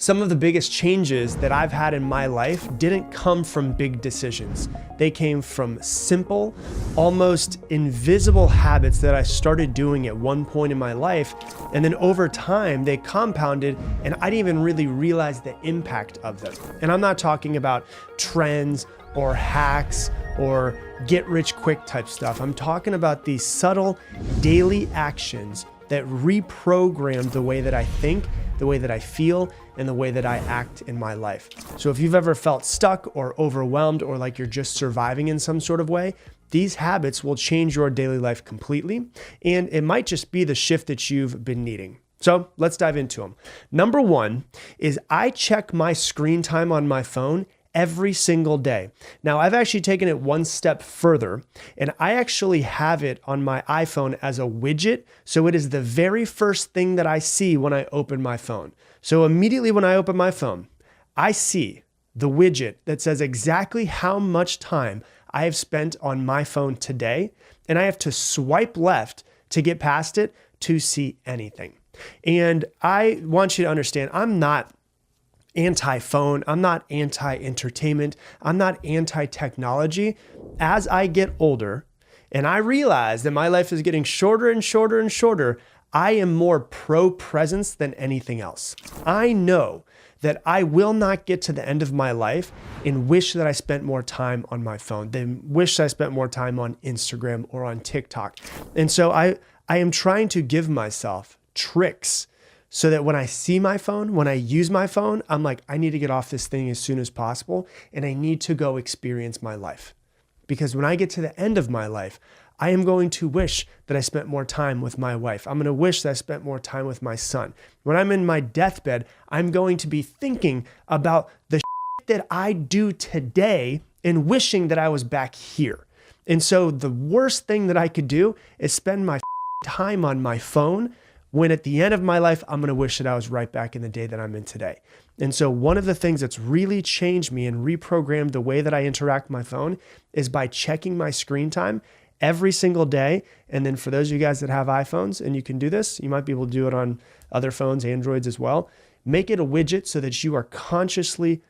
Some of the biggest changes that I've had in my life didn't come from big decisions. They came from simple, almost invisible habits that I started doing at one point in my life. And then over time, they compounded and I didn't even really realize the impact of them. And I'm not talking about trends or hacks or get rich quick type stuff. I'm talking about these subtle daily actions that reprogram the way that I think, the way that I feel, and the way that I act in my life. So if you've ever felt stuck or overwhelmed or like you're just surviving in some sort of way, these habits will change your daily life completely. And it might just be the shift that you've been needing. So let's dive into them. Number one is I check my screen time on my phone every single day. Now, I've actually taken it one step further, and I actually have it on my iPhone as a widget. So it is the very first thing that I see when I open my phone. So immediately when I open my phone, I see the widget that says exactly how much time I have spent on my phone today, and I have to swipe left to get past it to see anything. And I want you to understand, I'm not anti-phone. I'm not anti-entertainment. I'm not anti-technology. As I get older and I realize that my life is getting shorter and shorter and shorter, I am more pro-presence than anything else. I know that I will not get to the end of my life and wish that I spent more time on my phone, than wish I spent more time on Instagram or on TikTok. And so I am trying to give myself tricks so that when I see my phone, when I use my phone, I'm like, I need to get off this thing as soon as possible and I need to go experience my life. Because when I get to the end of my life, I am going to wish that I spent more time with my wife. I'm going to wish that I spent more time with my son. When I'm in my deathbed, I'm going to be thinking about the shit that I do today and wishing that I was back here. And so the worst thing that I could do is spend my time on my phone when at the end of my life, I'm going to wish that I was right back in the day that I'm in today. And so one of the things that's really changed me and reprogrammed the way that I interact with my phone is by checking my screen time every single day. And then for those of you guys that have iPhones and you can do this, you might be able to do it on other phones, Androids as well. Make it a widget so that you are consciously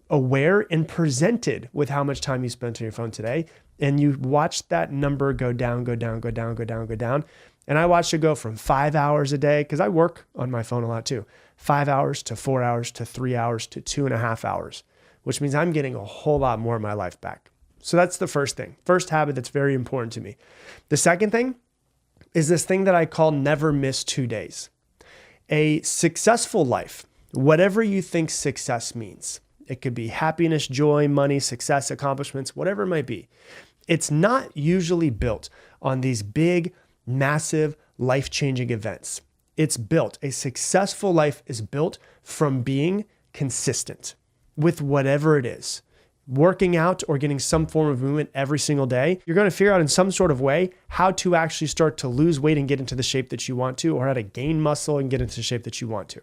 aware and presented with how much time you spent on your phone today. And you watch that number go down, go down, go down, go down, go down. And I watched it go from 5 hours a day, because I work on my phone a lot too, 5 hours to 4 hours to 3 hours to 2.5 hours, which means I'm getting a whole lot more of my life back. So that's the first thing, first habit that's very important to me. The second thing is this thing that I call never miss 2 days. A successful life, whatever you think success means, it could be happiness, joy, money, success, accomplishments, whatever it might be. It's not usually built on these big, massive, life-changing events. It's built, a successful life is built from being consistent with whatever it is. Working out or getting some form of movement every single day, you're going to figure out in some sort of way how to actually start to lose weight and get into the shape that you want to, or how to gain muscle and get into the shape that you want to.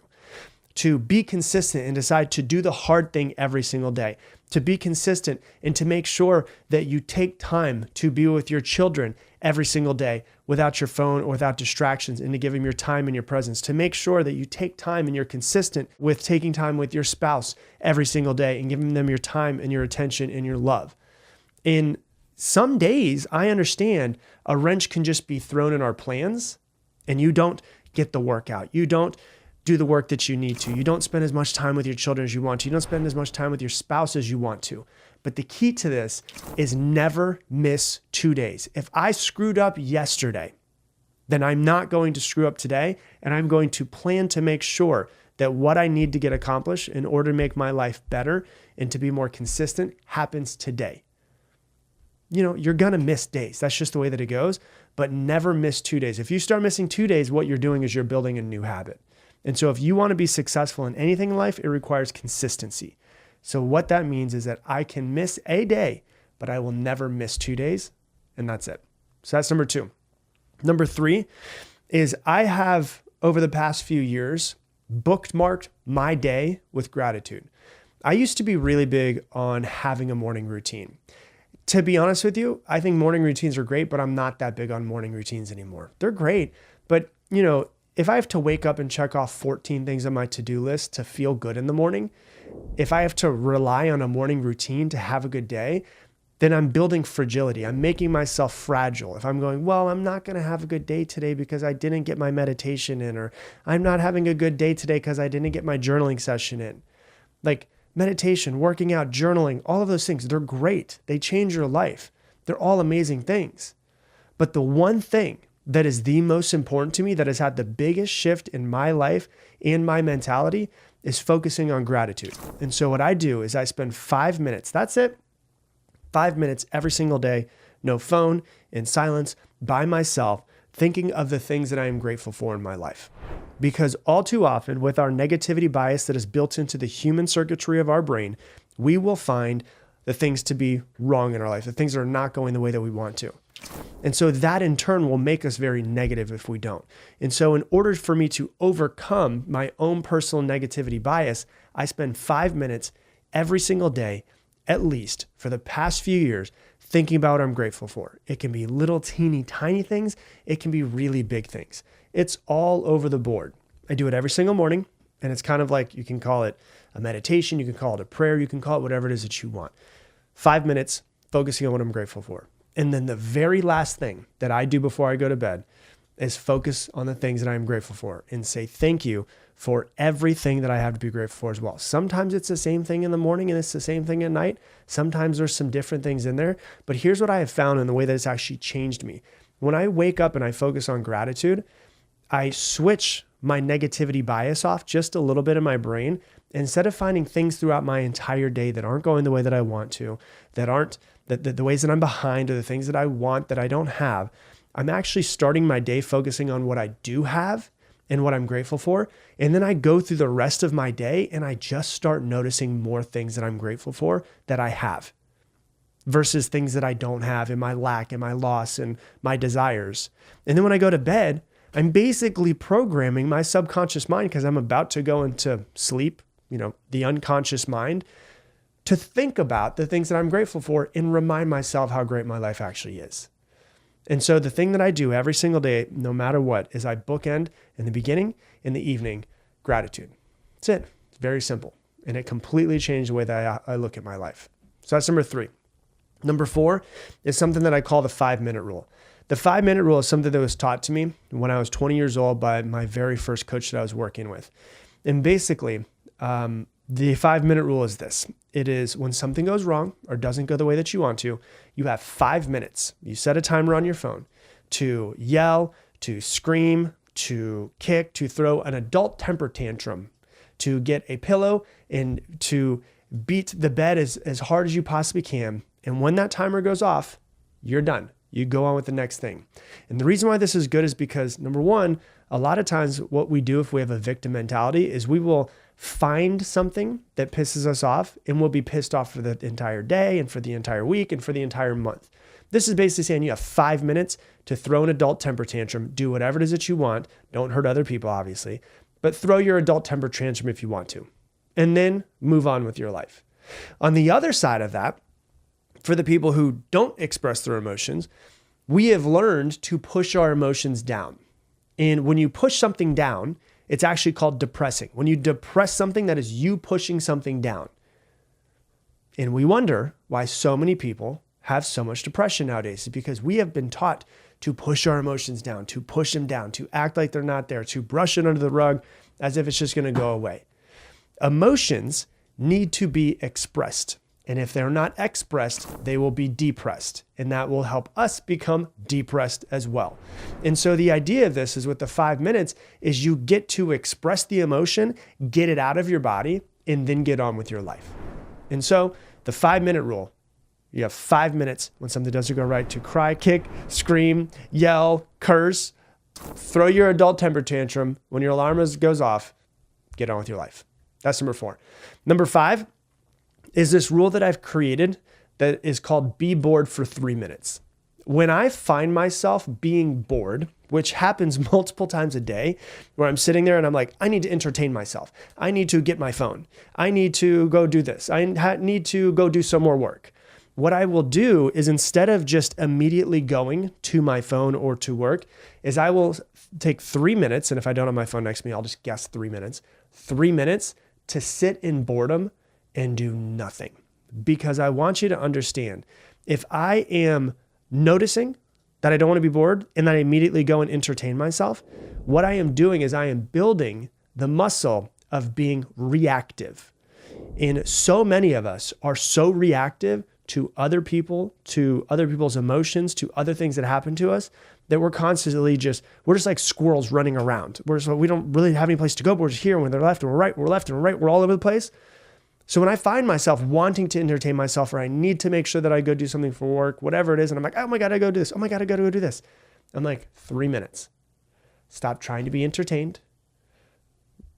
To be consistent and decide to do the hard thing every single day, to be consistent and to make sure that you take time to be with your children every single day without your phone or without distractions, and to give them your time and your presence, to make sure that you take time and you're consistent with taking time with your spouse every single day and giving them your time and your attention and your love. In some days, I understand a wrench can just be thrown in our plans and you don't get the workout. You don't do the work that you need to. You don't spend as much time with your children as you want to. You don't spend as much time with your spouse as you want to. But the key to this is never miss 2 days. If I screwed up yesterday, then I'm not going to screw up today, and I'm going to plan to make sure that what I need to get accomplished in order to make my life better and to be more consistent happens today. You know, you're going to miss days. That's just the way that it goes, but never miss 2 days. If you start missing 2 days, what you're doing is you're building a new habit. And so if you want to be successful in anything in life, it requires consistency. So what that means is that I can miss a day, but I will never miss 2 days. And that's it. So that's number two. Number three is I have, over the past few years, bookmarked my day with gratitude. I used to be really big on having a morning routine. To be honest with you, I think morning routines are great, but I'm not that big on morning routines anymore. They're great, but you know, if I have to wake up and check off 14 things on my to-do list to feel good in the morning, if I have to rely on a morning routine to have a good day, then I'm building fragility. I'm making myself fragile. If I'm going, well, I'm not going to have a good day today because I didn't get my meditation in, or I'm not having a good day today because I didn't get my journaling session in. Like meditation, working out, journaling, all of those things, they're great. They change your life. They're all amazing things. But the one thing that is the most important to me, that has had the biggest shift in my life and my mentality, is focusing on gratitude. And so what I do is I spend 5 minutes, that's it, 5 minutes every single day, no phone, in silence, by myself, thinking of the things that I am grateful for in my life. Because all too often, with our negativity bias that is built into the human circuitry of our brain, we will find the things to be wrong in our life, the things that are not going the way that we want to. And so that in turn will make us very negative if we don't. And so in order for me to overcome my own personal negativity bias, I spend 5 minutes every single day, at least for the past few years, thinking about what I'm grateful for. It can be little teeny tiny things. It can be really big things. It's all over the board. I do it every single morning, and it's kind of like, you can call it a meditation, you can call it a prayer, you can call it whatever it is that you want. 5 minutes focusing on what I'm grateful for. And then the very last thing that I do before I go to bed is focus on the things that I'm grateful for and say thank you for everything that I have to be grateful for as well. Sometimes it's the same thing in the morning and it's the same thing at night. Sometimes there's some different things in there. But here's what I have found in the way that it's actually changed me. When I wake up and I focus on gratitude, I switch my negativity bias off just a little bit in my brain. Instead of finding things throughout my entire day that aren't going the way that I want to, that aren't the ways that I'm behind, or the things that I want that I don't have, I'm actually starting my day focusing on what I do have and what I'm grateful for. And then I go through the rest of my day and I just start noticing more things that I'm grateful for that I have versus things that I don't have, in my lack and my loss and my desires. And then when I go to bed, I'm basically programming my subconscious mind, because I'm about to go into sleep, the unconscious mind, to think about the things that I'm grateful for and remind myself how great my life actually is. And so the thing that I do every single day, no matter what, is I bookend in the beginning, in the evening, gratitude. That's it. It's very simple. And it completely changed the way that I look at my life. So that's number 3. Number 4 is something that I call the 5-minute rule. The 5-minute rule is something that was taught to me when I was 20 years old by my very first coach that I was working with. And basically, the 5-minute rule is this. It is when something goes wrong or doesn't go the way that you want to, you have 5 minutes. You set a timer on your phone to yell, to scream, to kick, to throw an adult temper tantrum, to get a pillow and to beat the bed as hard as you possibly can. And when that timer goes off, you're done. You go on with the next thing. And the reason why this is good is because, number one, a lot of times what we do if we have a victim mentality is we will find something that pisses us off and we'll be pissed off for the entire day and for the entire week and for the entire month. This is basically saying you have 5 minutes to throw an adult temper tantrum, do whatever it is that you want. Don't hurt other people, obviously, but throw your adult temper tantrum if you want to, and then move on with your life. On the other side of that, for the people who don't express their emotions, we have learned to push our emotions down. And when you push something down, it's actually called depressing. When you depress something, that is you pushing something down. And we wonder why so many people have so much depression nowadays. It's because we have been taught to push our emotions down, to push them down, to act like they're not there, to brush it under the rug as if it's just going to go away. Emotions need to be expressed. And if they're not expressed, they will be depressed. And that will help us become depressed as well. And so the idea of this is with the 5 minutes is you get to express the emotion, get it out of your body, and then get on with your life. And so the 5-minute rule, you have 5 minutes when something doesn't go right to cry, kick, scream, yell, curse, throw your adult temper tantrum. When your alarm goes off, get on with your life. That's number 4. Number 5 is this rule that I've created that is called be bored for 3 minutes. When I find myself being bored, which happens multiple times a day, where I'm sitting there and I'm like, I need to entertain myself. I need to get my phone. I need to go do this. I need to go do some more work. what I will do is instead of just immediately going to my phone or to work, is I will take 3 minutes. And if I don't have my phone next to me, I'll just guess 3 minutes, 3 minutes to sit in boredom and do nothing. Because I want you to understand, if I am noticing that I don't want to be bored and then I immediately go and entertain myself, what I am doing is I am building the muscle of being reactive. And so many of us are so reactive to other people, to other people's emotions, to other things that happen to us, that we're constantly we're just like squirrels running around. We don't really have any place to go, but we're just here when they're left and we're right, we're left and we're right, we're all over the place. So when I find myself wanting to entertain myself, or I need to make sure that I go do something for work, whatever it is, and I'm like, oh my God, I go do this. Oh my God, I got to go do this. I'm like, 3 minutes. Stop trying to be entertained.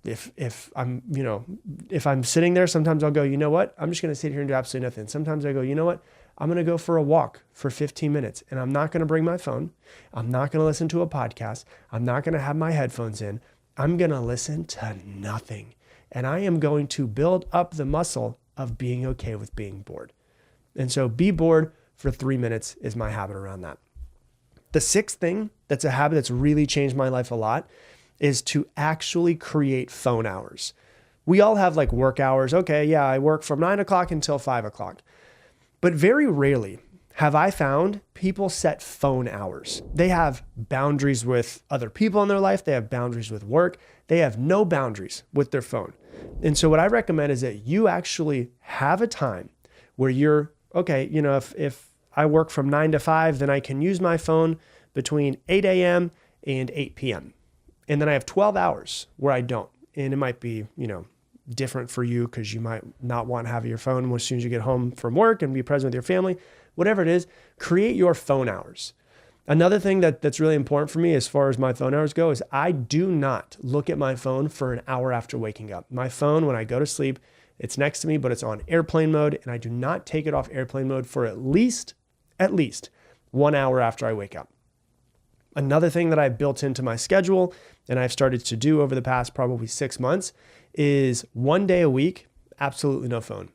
If I'm sitting there, sometimes I'll go, you know what? I'm just going to sit here and do absolutely nothing. Sometimes I go, you know what? I'm going to go for a walk for 15 minutes and I'm not going to bring my phone. I'm not going to listen to a podcast. I'm not going to have my headphones in. I'm going to listen to nothing. And I am going to build up the muscle of being okay with being bored. And so be bored for 3 minutes is my habit around that. The sixth thing that's a habit that's really changed my life a lot is to actually create phone hours. We all have like work hours. Okay, yeah, I work from 9 o'clock until 5 o'clock. But very rarely have I found people set phone hours. They have boundaries with other people in their life. They have boundaries with work. They have no boundaries with their phone. And so what I recommend is that you actually have a time where you're, okay, if I work from 9 to 5, then I can use my phone between 8 a.m. and 8 p.m. And then I have 12 hours where I don't. And it might be, different for you because you might not want to have your phone as soon as you get home from work and be present with your family. Whatever it is, create your phone hours. Another thing that's really important for me as far as my phone hours go is I do not look at my phone for an hour after waking up. My phone, when I go to sleep, it's next to me, but it's on airplane mode, and I do not take it off airplane mode for at least 1 hour after I wake up. Another thing that I've built into my schedule and I've started to do over the past probably 6 months is 1 day a week, absolutely no phone.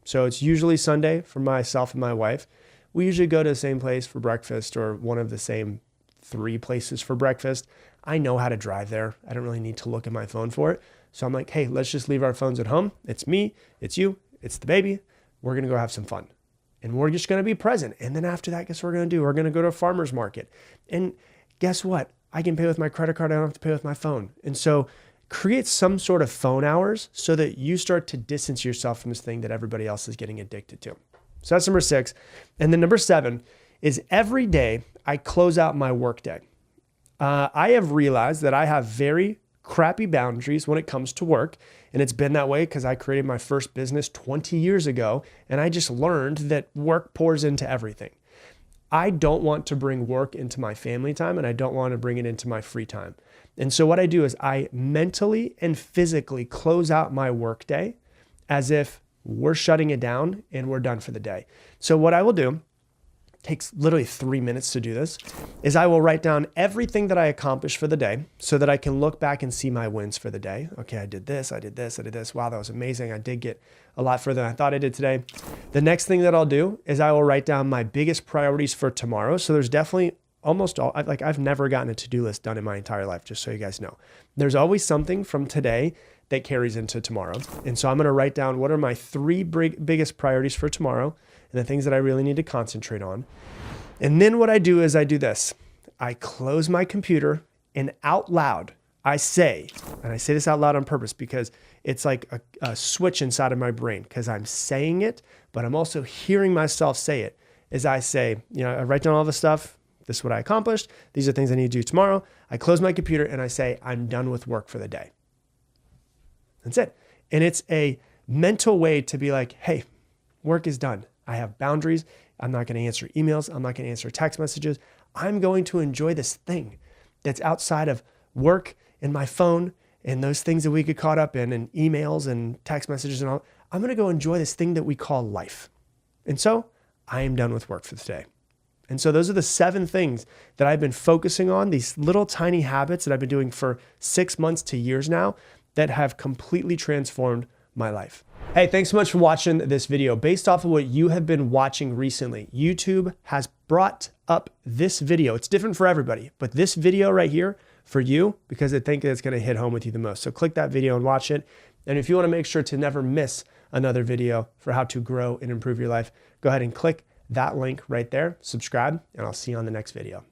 So it's usually Sunday for myself and my wife. We usually go to the same place for breakfast or one of the same 3 places for breakfast. I know how to drive there. I don't really need to look at my phone for it. So I'm like, hey, let's just leave our phones at home. It's me, it's you, it's the baby. We're going to go have some fun. And we're just going to be present. And then after that, guess what we're going to do? We're going to go to a farmer's market. And guess what? I can pay with my credit card. I don't have to pay with my phone. And so create some sort of phone hours so that you start to distance yourself from this thing that everybody else is getting addicted to. So that's number 6. And then number 7 is every day I close out my workday. I have realized that I have very crappy boundaries when it comes to work. And it's been that way because I created my first business 20 years ago. And I just learned that work pours into everything. I don't want to bring work into my family time and I don't want to bring it into my free time. And so what I do is I mentally and physically close out my workday as if we're shutting it down and we're done for the day. So what I will do, takes literally 3 minutes to do this, is I will write down everything that I accomplished for the day so that I can look back and see my wins for the day. Okay, I did this, I did this, I did this. Wow, that was amazing. I did get a lot further than I thought I did today. The next thing that I'll do is I will write down my biggest priorities for tomorrow. So there's definitely I've never gotten a to-do list done in my entire life, just so you guys know. There's always something from today that carries into tomorrow. And so I'm going to write down what are my 3 biggest priorities for tomorrow and the things that I really need to concentrate on. And then what I do is I do this. I close my computer and out loud, I say this out loud on purpose because it's like a switch inside of my brain because I'm saying it, but I'm also hearing myself say it as I say, I write down all the stuff. This is what I accomplished. These are things I need to do tomorrow. I close my computer and I say, I'm done with work for the day. That's it. And it's a mental way to be like, hey, work is done. I have boundaries. I'm not going to answer emails. I'm not going to answer text messages. I'm going to enjoy this thing that's outside of work and my phone and those things that we get caught up in and emails and text messages and all. I'm going to go enjoy this thing that we call life. And so I am done with work for the day. And so those are the 7 things that I've been focusing on, these little tiny habits that I've been doing for 6 months to years now that have completely transformed my life. Hey, thanks so much for watching this video. Based off of what you have been watching recently, YouTube has brought up this video. It's different for everybody, but this video right here for you, because I think it's gonna hit home with you the most. So click that video and watch it. And if you wanna make sure to never miss another video for how to grow and improve your life, go ahead and click that link right there, subscribe, and I'll see you on the next video.